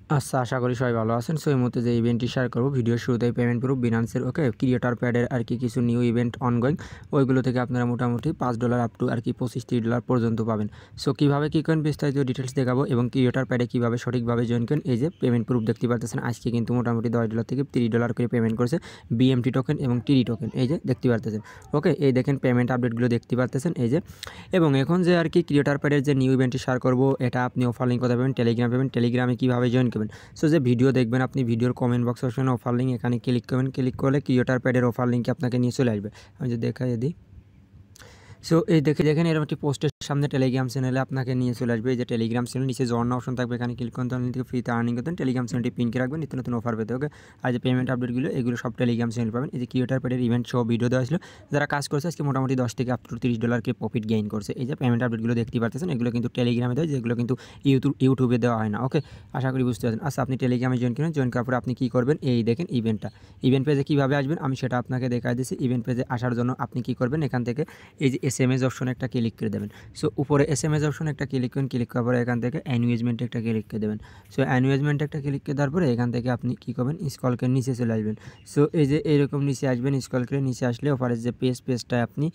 আচ্ছা, আশা করি সবাই ভালো আছেন। সো এই মুহূর্তে যে ইভেন্টটি শেয়ার করব, ভিডিওর শুরুতেই পেমেন্ট প্রুফ বিনান্সের ক্রিয়েটর প্যাডের কিছু নিউ ইভেন্ট অনগোয়িং, ওইগুলো থেকে আপনারা মোটামুটি $5 আপ টু $25-30 পর্যন্ত পাবেন। সো কীভাবে কী করেন বিস্তারিত ডিটেলস দেখাবো এবং ক্রিয়েটর প্যাডে কীভাবে সঠিকভাবে জয়েন করেন। এই যে পেমেন্ট প্রুফ দেখতে পাচ্ছেন, আজকে কিন্তু মোটামুটি $10 থেকে $30 করে পেমেন্ট করেছে বিএমটি টোকেন এবং টিডি টোকেন। এই যে দেখতে পাচ্ছেন, এই দেখেন পেমেন্ট আপডেটগুলো দেখতে পাচ্ছেন। এই যে এবং এখন যে ক্রিয়েটর প্যাডের যে নিউ ইভেন্টটি শেয়ার করব, এটা আপনি অফার লিঙ্ক কোথায় পাবেন? টেলিগ্রাম পাবেন। টেলিগ্রামে কীভাবে জয়েন করবেন? সো যে ভিডিও দেখবেন আপনি, ভিডিওর কমেন্ট বক্স অপশনে অফার লিঙ্ক, এখানে ক্লিক করবেন। ক্লিক করলে ক্রিয়েটর প্যাডের অফার লিঙ্কে আপনাকে নিয়ে চলে আসবে। আমি যদি দেখাই দিই, সো এই দেখেন এরকম একটি পোস্টের সামনে টেলিগ্রাম চ্যানেলে আপনাকে নিয়ে চলে আসবে। এই যে টেলিগ্রাম চ্যানেল, নিচে জয়েন অপশন থাকবে, এখানে ক্লিক করতে হলে থেকে ফ্রিতে আর্নিং করতেন। টেলিগ্রাম চ্যানেলটি পিন করে রাখবেন নিত্য নতুন অফার পেতে। আর যে পেমেন্ট আপডেটগুলো এগুলো সব টেলিগ্রাম চ্যানেল পাবেন। এই যে ক্রিয়েটর প্যাডের ইভেন্ট সহ ভিডিও দেওয়া ছিল, যারা কাজ করছে আজকে মোটামুটি $10 থেকে আপ টু $30 প্রফিট গেইন করছে। এই যে পেমেন্ট আপডেটগুলো দেখতে পাচ্ছেন, এগুলো কিন্তু টেলিগ্রামে দেয়, যেগুলো কিন্তু ইউটিউবে দেওয়া হয় না। আশা করি বুঝতে পারছেন। আচ্ছা, আপনি টেলিগ্রামে জয়েন করেন। জয়েন করার পরে আপনি কী করবেন? এই দেখেন ইভেন্ট পেজে কীভাবে আসবেন আমি সেটা আপনাকে দেখাই দিচ্ছি। ইভেন্ট পেজে আসার জন্য আপনি কী করবেন? এখান থেকে এই যে SMS অপশনে একটা ক্লিক করে দেবেন। সো উপরে SMS অপশনে একটা ক্লিক করুন। ক্লিক করার পরে এখান থেকে অ্যানুয়েজমেন্টে একটা ক্লিক করে দেবেন। সো অ্যানুয়েজমেন্টে একটা ক্লিক করে দেওয়ার পরে এখান থেকে আপনি কী করবেন? স্ক্রল করে নিচে চলে আসবেন। সো এই যে এইরকম নিচে আসবেন, স্ক্রল করে নিচে আসলে অফারের যে পেজটায় আপনি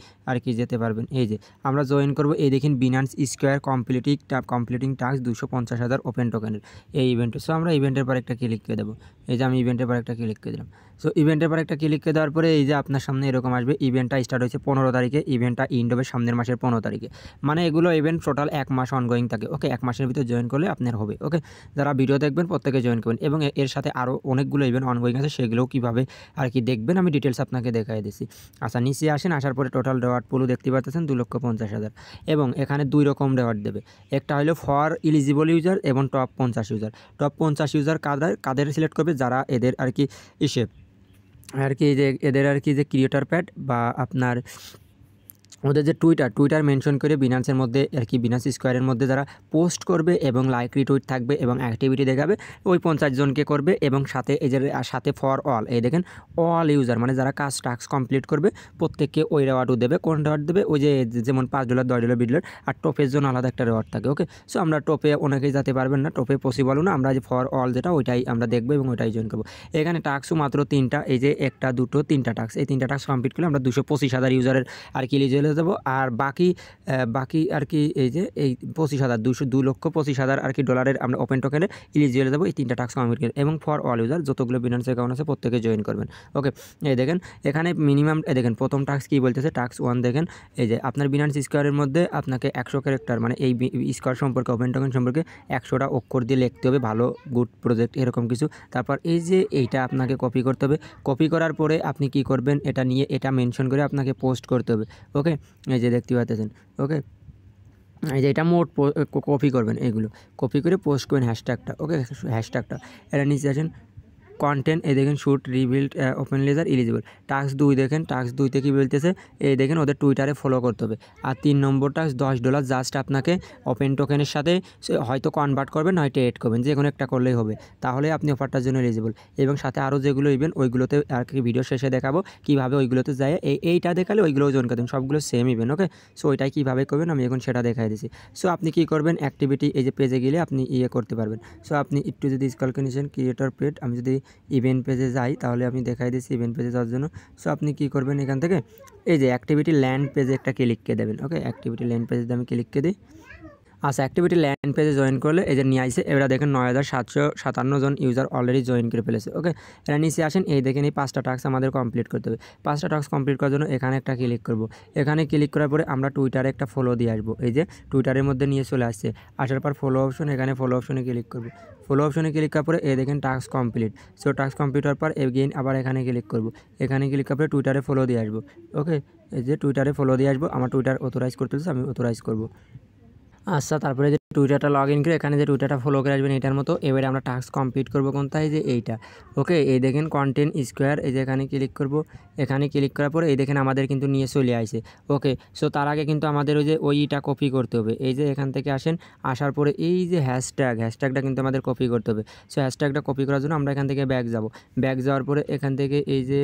যেতে পারবেন। এই যে আমরা জয়েন করব, এই দেখেন Binance square completing task 250,000 open টোকেনের এই ইভেন্টে। সো আমরা ইভেন্টের পর একটা ক্লিক করে দেবো। এই যে আমি ইভেন্টের পর একটা ক্লিক করে দিলাম। সো ইভেন্টের পর একটা ক্লিক করে দেওয়ার পরে এই যে আপনার সামনে এরকম আসবে। ইভেন্টটা স্টার্ট হয়েছে 15 তারিখে, ইভেন্টটা এন্ড হবে সামনের মাসের 15 তারিখে। মানে এগুলো ইভেন্ট টোটাল 1 মাস অনগোয়িং থাকে। 1 মাসের ভিতরে জয়েন করলে আপনার হবে। যারা ভিডিও দেখবেন প্রত্যেকে জয়েন করবেন এবং এর সাথে আরও অনেকগুলো ইভেন্ট অনগোয়িং আছে, সেগুলোও কীভাবে দেখবেন আমি ডিটেলস আপনাকে দেখাই দিচ্ছি। আচ্ছা, নিচে আসেন। আসার পরে টোটাল রেওয়ার্ড পুলও দেখতে পাচ্ছেন 2,50,000 এবং এখানে 2 রকম রেওয়ার্ড দেবে। একটা হলো ফর এলিজিবল ইউজার এবং টপ 50 ইউজার। টপ 50 ইউজার কাদের সিলেক্ট করবে? যারা এদের ইসে যে এদের যে ক্রিয়েটর প্যাড বা আপনার ওদের যে টুইটার মেনশন করে বিনান্সের মধ্যে বিনান্স স্কোয়ারের মধ্যে যারা পোস্ট করবে এবং লাইক রিটুইট থাকবে এবং অ্যাক্টিভিটি দেখাবে, ওই 50 জনকে করবে। এবং সাথে এই যে সাথে ফর অল, এই দেখেন অল ইউজার মানে যারা টাস্ক কমপ্লিট করবে প্রত্যেককে ওই রেওয়ার্ডও দেবে। কোন রেওয়ার্ড দেবে? ওই যে যেমন $5 $10 $20 আর টোপের জন্য আলাদা একটা রেওয়ার্ড থাকে। সো আমরা টোপে অনেকেই যেতে পারবেন না, টোপে পসিবলও না। আমরা যে ফর অল যেটা ওইটাই আমরা দেখবো এবং ওইটাই জয়েন করবো। এখানে টাস্কও মাত্র 3টা, এই যে 1 2 3টা টাস্ক। এই 3টা টাস্ক কমপ্লিট করলে আমরা 225,000 ইউজারের এলিজিবল যাবো। আর বাকি এই যে এই 25,000 $2,25,000 ডলারের আমরা ওপেন টোকেনে এলিজিবল যাবো এই 3টা টাস্ক কমপ্লিট করে। এবং ফর অল ইউজার যতগুলো বিনান্স অ্যাকাউন্ট আছে প্রত্যেকে জয়েন করবেন। এই দেখেন এখানে মিনিমাম দেখেন প্রথম টাস্ক কী বলতেছে, টাস্ক 1 দেখেন এই যে আপনার বিনান্স স্কোয়ারের মধ্যে আপনাকে 100 ক্যারেক্টার মানে এই স্কোয়ার সম্পর্কে ওপেন টোকেন সম্পর্কে 100টা অক্ষর দিয়ে লিখতে হবে, ভালো গুড প্রজেক্ট এরকম কিছু। তারপর এই যে এইটা আপনাকে কপি করতে হবে। কপি করার পরে আপনি কি করবেন? এটা নিয়ে এটা মেনশন করে আপনাকে পোস্ট করতে হবে। এই যে দেখতে পাচ্ছেন। এই যে এটা মোট কপি করবেন, এগুলো কপি করে পোস্ট করবেন হ্যাশট্যাগটা। হ্যাশট্যাগটা এটা নিচে আসেন কন্টেন্ট, এই দেখেন shoot rebuild open ledger eligible. Task 2 দেখেন, টাস্ক 2তে কী বলতেছে? এই দেখেন ওদের টুইটারে ফলো করতে হবে। আর 3 নম্বর টাস্ক $10 জাস্ট আপনাকে ওপেন টোকেনের সাথে হয়তো কনভার্ট করবেন, নয়তো এড করবেন, যে কোনো একটা করলেই হবে, তাহলে আপনি অফারটার জন্য এলিজিবল। এবং সাথে আরও যেগুলো ইভেন্ট ওইগুলোতে ভিডিও শেষে দেখাবো কীভাবে ওইগুলোতে যায়। এইটা দেখালে ওইগুলোও জয়েন করবেন, সবগুলো সেম ইভেন্ট। সো ওইটাই কীভাবে করবেন আমি এখন সেটা দেখাই দিচ্ছি। সো আপনি কী করবেন? অ্যাক্টিভিটি এই যে পেজে গেলে আপনি করতে পারবেন। সো আপনি একটু যদি স্ক্রল করে নিয়েছেন ক্রিয়েটর পেড, আমি যদি ইভেন্ট পেজে যাই তাহলে আমি দেখাই দিচ্ছি ইভেন্ট পেজে যাওয়ার জন্য। সো আপনি কী করবেন? এখান থেকে এই যে অ্যাক্টিভিটি ল্যান্ড পেজে একটা ক্লিক করে দেবেন। অ্যাক্টিভিটি ল্যান্ড পেজে আমি ক্লিক করে দিই। আচ্ছা, অ্যাক্টিভিটি ল্যান্ড পেজে জয়েন করলে এই যে নিয়ে আসছে, এবার দেখেন 9,757 জন ইউজার অলরেডি জয়েন করে ফেলেছে। এরা নিচে আসেন, এই দেখেন এই 5টা টাস্ক আমাদের কমপ্লিট করতে হবে। 5টা টাস্ক কমপ্লিট করার জন্য এখানে একটা ক্লিক করব। এখানে ক্লিক করার পরে আমরা টুইটারে একটা ফলো দিয়ে আসবো। এই যে টুইটারের মধ্যে নিয়ে চলে আসছে। আসার পর ফলো অপশন, এখানে ফলো অপশনে ক্লিক করব। ফলো অপশনে ক্লিক করার পরে এই দেখেন task complete. So task complete হওয়ার পর এগেইন আবার এখানে ক্লিক করব। এখানে ক্লিক করার পরে টুইটারে ফলো দিয়ে আসবো। এই যে টুইটারে ফলো দিয়ে আসবো। আমার টুইটার অথরাইজ করতে হচ্ছে, আমি অথরাইজ করব। আচ্ছা, তারপরে যে টুইটারটা লগ ইন করে এখানে যে টুইটারটা ফলো করে আসবেন এটার মতো। এবারে আমরা টাস্ক কমপ্লিট করবো কোনটায়? যে এইটা। এই দেখেন কন্টেন্ট স্কোয়ার, এই যে এখানে ক্লিক করব। এখানে ক্লিক করার পরে এই দেখেন আমাদের কিন্তু নিয়ে চলে আসে। সো তার আগে কিন্তু আমাদের ওইটা কপি করতে হবে। এই যে এখান থেকে আসেন, আসার পরে এই যে হ্যাশট্যাগটা কিন্তু আমাদের কপি করতে হবে। সো হ্যাশট্যাগটা কপি করার জন্য আমরা এখান থেকে ব্যাক যাব। ব্যাক যাওয়ার পরে এখান থেকে এই যে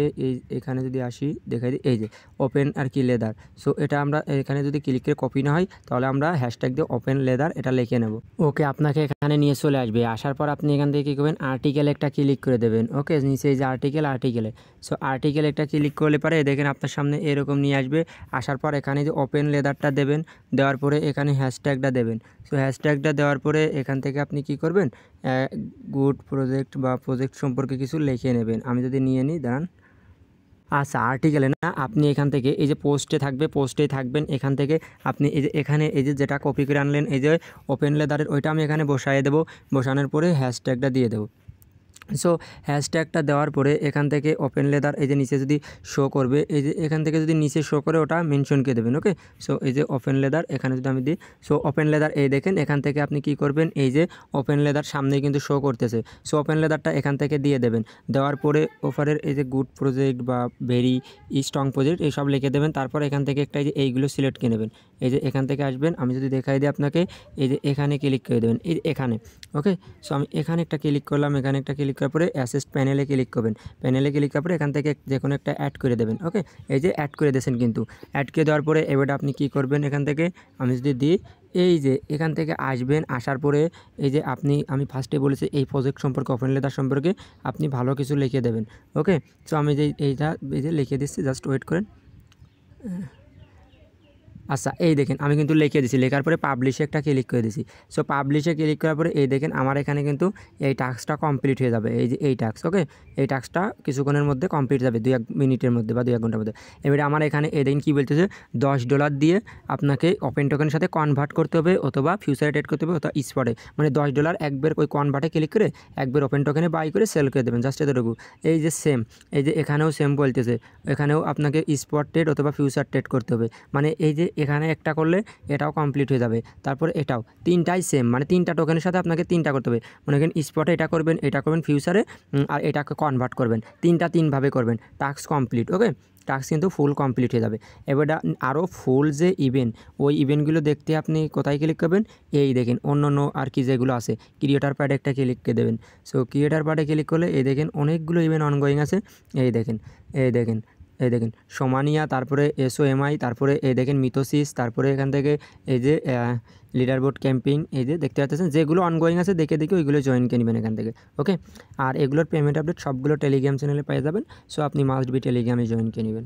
এখানে যদি আসি দেখাই দিই, এই যে ওপেন লেদার। সো এটা আমরা এখানে যদি ক্লিক করে কপি না হয় তাহলে আমরা হ্যাশট্যাগ দিয়ে ওপেন লেদার এটা লিখে নেব। ওকে, আপনাকে এখানে নিয়ে চলে আসবে। আসার পর আপনি এখান থেকে কী করবেন, আর্টিকেল একটা ক্লিক করে দেবেন। ওকে, নিচে এই যে আর্টিকেলে সো আর্টিকেল একটা ক্লিক করলে পরে দেখেন আপনার সামনে এরকম নিয়ে আসবে। আসার পর এখানে যে ওপেন লেদারটা দেবেন, দেওয়ার পরে এখানে হ্যাশট্যাগটা দেবেন। সো হ্যাশট্যাগটা দেওয়ার পরে এখান থেকে আপনি কি করবেন, গুড প্রজেক্ট বা প্রজেক্ট সম্পর্কে কিছু লিখে নেবেন। আমি যদি নিয়ে নিই, দাঁড়ান। আচ্ছা, আর্টিকেলে না, আপনি এখান থেকে এই যে পোস্টেই থাকবেন। এখান থেকে আপনি এই যে এখানে এই যে যেটা কপি করে আনলেন, এই যে ওপেন লেদারের, ওইটা আমি এখানে বসায় দেবো। বসানোর পরে হ্যাশট্যাগটা দিয়ে দেবো। সো হ্যাশট্যাগটা দেওয়ার পরে এখান থেকে ওপেন লেদার এই যে নিচে যদি শো করবে, এই যে এখান থেকে যদি নিচে শো করে ওটা মেনশন করে দেবেন। ওকে, সো এই যে ওপেন লেদার এখানে যদি আমি দিই, সো ওপেন লেদার এই দেখেন এখান থেকে আপনি কি করবেন, এই যে ওপেন লেদার সামনেই কিন্তু শো করতেছে। সো ওপেন লেদারটা এখান থেকে দিয়ে দেবেন। দেওয়ার পরে ওপরের এই যে গুড প্রজেক্ট বা ভেরি স্ট্রং প্রজেক্ট এইসব লিখে দেবেন। তারপর এখান থেকে একটা এই যে এইগুলো সিলেক্ট করে নেবেন। এই যে এখান থেকে আসবেন, আমি যদি দেখাই দিই আপনাকে, এই যে এখানে ক্লিক করে দেবেন, এই এখানে। ওকে, সো আমি এখানে একটা ক্লিক করলাম। এখানে একটা ক্লিক করার পরে অ্যাসেস্ট প্যানেলে ক্লিক করবেন। প্যানেলে ক্লিক করার পরে এখান থেকে যে কোনো একটা অ্যাড করে দেবেন। ওকে, এই যে অ্যাড করে দিয়েছেন কিন্তু। অ্যাড করে দেওয়ার পরে এবার আপনি কি করবেন, এখান থেকে আমি যদি দিই, এই যে এখান থেকে আসবেন। আসার পরে এই যে আমি ফার্স্টে বলেছি এই প্রজেক্ট সম্পর্কে, ওপেন লেদার সম্পর্কে আপনি ভালো কিছু লিখে দেবেন। ওকে, সো আমি এই যে লিখে দিচ্ছি, জাস্ট ওয়েট করেন। আচ্ছা, এই দেখেন আমি কিন্তু লিখে দিছি। লেখার পরে পাবলিশে একটা ক্লিক করে দিছি। সো পাবলিশে ক্লিক করার পরে এই দেখেন আমার এখানে কিন্তু এই টাস্কটা কমপ্লিট হয়ে যাবে। এই যে এই টাস্ক, ওকে, এই টাস্কটা কিছুক্ষণের মধ্যে কমপ্লিট যাবে, 2-1 মিনিটের মধ্যে বা 2-1 ঘন্টার মধ্যে। এবারে আমার এখানে এই দেখেন কী বলতেছে, $10 দিয়ে আপনাকে ওপেন টোকেনের সাথে কনভার্ট করতে হবে, অথবা ফিউচারে ট্রেড করতে হবে, অথবা স্পটে। মানে $10 একবার ওই কনভার্টে ক্লিক করে একবার ওপেন টোকেনে বাই করে সেল করে দেবেন, জাস্ট এতটুকু। এই যে সেম, এই যে এখানেও সেম বলতেছে, এখানেও আপনাকে স্পট ট্রেড অথবা ফিউচার ট্রেড করতে হবে। মানে এই যে এখানে একটা করলে এটাও কমপ্লিট হয়ে যাবে। তারপর এটাও তিনটাই সেম, মানে 3টা টোকেনের সাথে আপনাকে 3টা করতে হবে। মনে করেন স্পটে এটা করবেন ফিউচারে, আর এটাকে কনভার্ট করবেন। 3ভাবে করবেন, টাস্ক কমপ্লিট। ওকে, টাস্ক কিন্তু ফুল কমপ্লিট হয়ে যাবে। এবার আরও ফুল যে ইভেন্ট, ওই ইভেন্টগুলো দেখতে আপনি কোথায় ক্লিক করবেন, এই দেখেন অন্য আর কি যেগুলো আছে, ক্রিয়েটার প্যাডে একটা ক্লিক করে দেবেন। সো ক্রিয়েটার প্যাডে ক্লিক করলে এই দেখেন অনেকগুলো ইভেন্ট অনগোয়িং আছে। এই দেখেন সমানিয়া, তারপরে SOMI, তারপরে এই দেখেন মিথোসিস, তারপরে এখান থেকে এই যে লিডারবোর্ড ক্যাম্পিং, এই যে দেখতে পাচ্ছেন যেগুলো অনগোয়িং আছে, দেখে ওইগুলো জয়েন করে নেবেন এখান থেকে। ওকে, আর এগুলোর পেমেন্ট আপডেট সবগুলো টেলিগ্রাম চ্যানেলে পেয়ে যাবেন। সো আপনি মাস্ট বি টেলিগ্রামে জয়েন করে নেবেন।